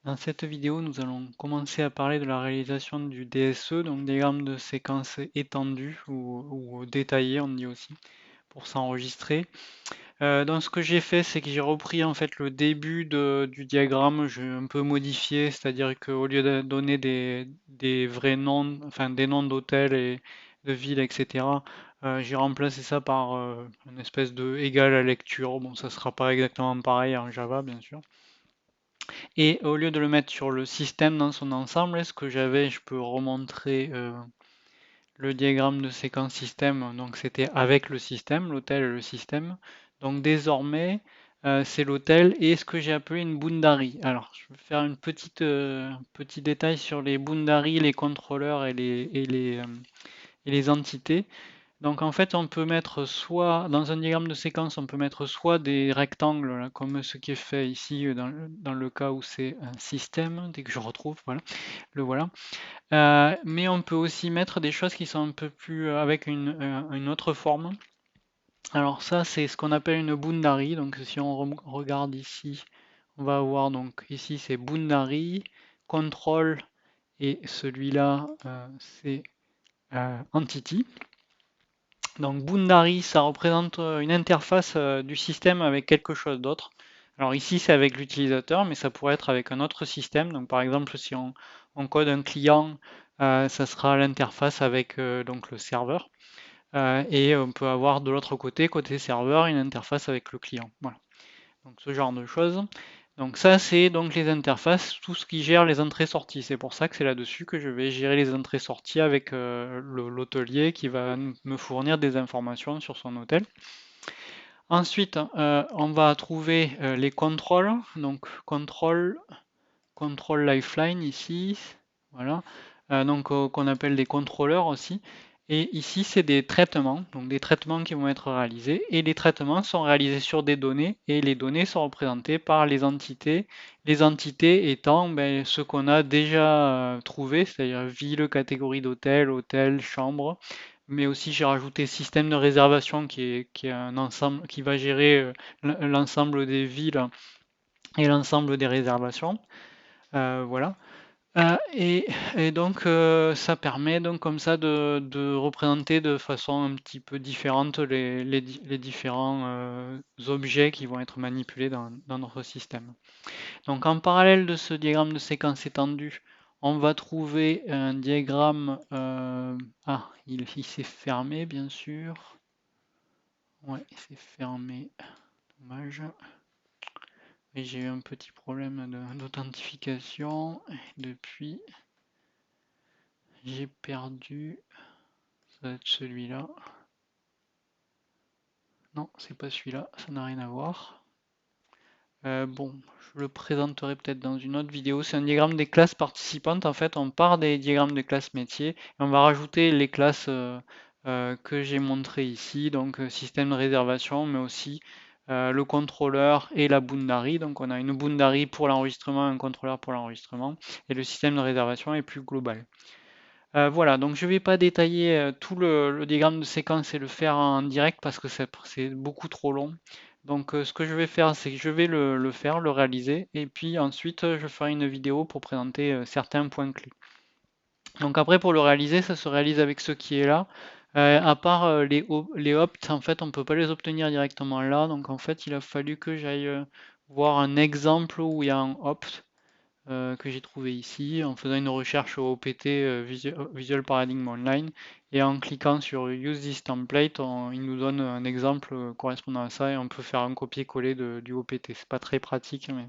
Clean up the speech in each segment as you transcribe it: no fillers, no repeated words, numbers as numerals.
Dans cette vidéo, nous allons commencer à parler de la réalisation du DSE, donc diagramme de séquence étendu ou détaillé, on dit aussi, pour s'enregistrer. Donc ce que j'ai fait, c'est que j'ai repris en fait le début du diagramme, j'ai un peu modifié, c'est-à-dire qu'au lieu de donner des vrais noms, enfin des noms d'hôtels et de villes, etc., j'ai remplacé ça par une espèce de égal à lecture. Bon, ça sera pas exactement pareil en Java, bien sûr. Et au lieu de le mettre sur le système dans son ensemble, ce que j'avais, je peux remontrer le diagramme de séquence système. Donc c'était avec le système, l'hôtel et le système. Donc désormais, c'est l'hôtel et ce que j'ai appelé une boundary. Alors, je vais faire une petit détail sur les boundaries, les contrôleurs et les entités. Donc en fait, on peut mettre soit, dans un diagramme de séquence, on peut mettre soit des rectangles, là, comme ce qui est fait ici dans le cas où c'est un système, dès que je retrouve, voilà, le voilà. Mais on peut aussi mettre des choses qui sont un peu plus avec une autre forme. Alors ça, c'est ce qu'on appelle une boundary. Donc si on regarde ici, on va avoir donc ici c'est boundary, control et celui-là c'est entity. Donc Boundary, ça représente une interface du système avec quelque chose d'autre. Alors ici, c'est avec l'utilisateur, mais ça pourrait être avec un autre système. Donc par exemple, si on code un client, ça sera l'interface avec donc le serveur. Et on peut avoir de l'autre côté, côté serveur, une interface avec le client. Voilà. Donc ce genre de choses. Donc ça, c'est donc les interfaces, tout ce qui gère les entrées-sorties. C'est pour ça que c'est là-dessus que je vais gérer les entrées-sorties avec l'hôtelier qui va me fournir des informations sur son hôtel. Ensuite, on va trouver les contrôles. Donc control lifeline ici, voilà. Donc qu'on appelle des contrôleurs aussi. Et ici, c'est des traitements, donc des traitements qui vont être réalisés. Et les traitements sont réalisés sur des données, et les données sont représentées par les entités étant ce qu'on a déjà trouvé, c'est-à-dire ville, catégorie d'hôtel, hôtel, chambre. Mais aussi, j'ai rajouté système de réservation qui est un ensemble qui va gérer l'ensemble des villes et l'ensemble des réservations. Voilà. Et donc ça permet donc comme ça de représenter de façon un petit peu différente les différents objets qui vont être manipulés dans notre système. Donc en parallèle de ce diagramme de séquence étendue, on va trouver un diagramme. Ah, il s'est fermé bien sûr. Ouais, il s'est fermé. Dommage. Et j'ai eu un petit problème d'authentification. Depuis, j'ai perdu. Ça va être celui-là. Non, c'est pas celui-là, ça n'a rien à voir. Bon, je le présenterai peut-être dans une autre vidéo. C'est un diagramme des classes participantes. En fait, on part des diagrammes de classes métiers et on va rajouter les classes que j'ai montrées ici. Donc, système de réservation, mais aussi le contrôleur et la boundary. Donc, on a une boundary pour l'enregistrement, un contrôleur pour l'enregistrement. Et le système de réservation est plus global. Voilà, donc je ne vais pas détailler tout le diagramme de séquence et le faire en direct parce que c'est beaucoup trop long. Donc ce que je vais faire, c'est que je vais le faire, le réaliser, et puis ensuite je ferai une vidéo pour présenter certains points clés. Donc après pour le réaliser, ça se réalise avec ce qui est là. À part les opts, en fait on ne peut pas les obtenir directement là. Donc en fait il a fallu que j'aille voir un exemple où il y a un opt que j'ai trouvé ici en faisant une recherche au OPT Visual Paradigm Online et en cliquant sur Use this template, il nous donne un exemple correspondant à ça et on peut faire un copier-coller du OPT. C'est pas très pratique, mais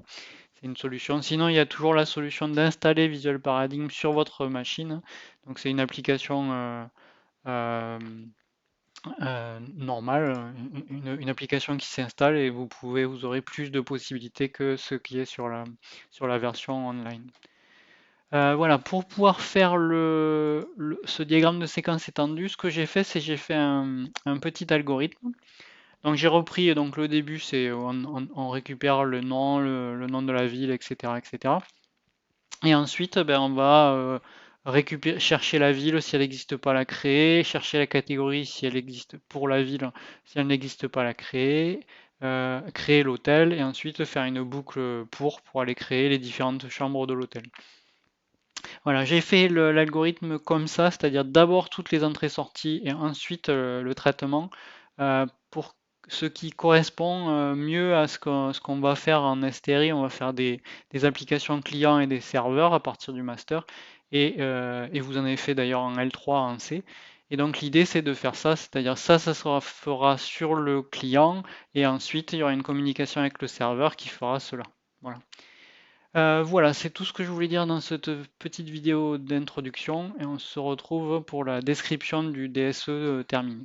c'est une solution. Sinon, il y a toujours la solution d'installer Visual Paradigm sur votre machine. Donc c'est une application euh, normale, une application qui s'installe et vous aurez plus de possibilités que ce qui est sur la version online. Voilà, pour pouvoir faire ce diagramme de séquence étendue, ce que j'ai fait, c'est j'ai fait un petit algorithme. Donc j'ai repris donc le début, c'est on récupère le nom, le nom de la ville, etc., etc. Et ensuite, on va chercher la ville si elle n'existe pas, la créer, chercher la catégorie si elle existe pour la ville, si elle n'existe pas, la créer, créer l'hôtel et ensuite faire une boucle pour aller créer les différentes chambres de l'hôtel. Voilà, j'ai fait l'algorithme comme ça, c'est-à-dire d'abord toutes les entrées-sorties et ensuite le traitement pour ce qui correspond mieux à ce qu'on va faire en STRI. On va faire des applications clients et des serveurs à partir du master et vous en avez fait d'ailleurs en L3 en C. Et donc l'idée c'est de faire ça, c'est-à-dire ça fera sur le client et ensuite il y aura une communication avec le serveur qui fera cela. Voilà. Voilà, c'est tout ce que je voulais dire dans cette petite vidéo d'introduction et on se retrouve pour la description du DSE terminé.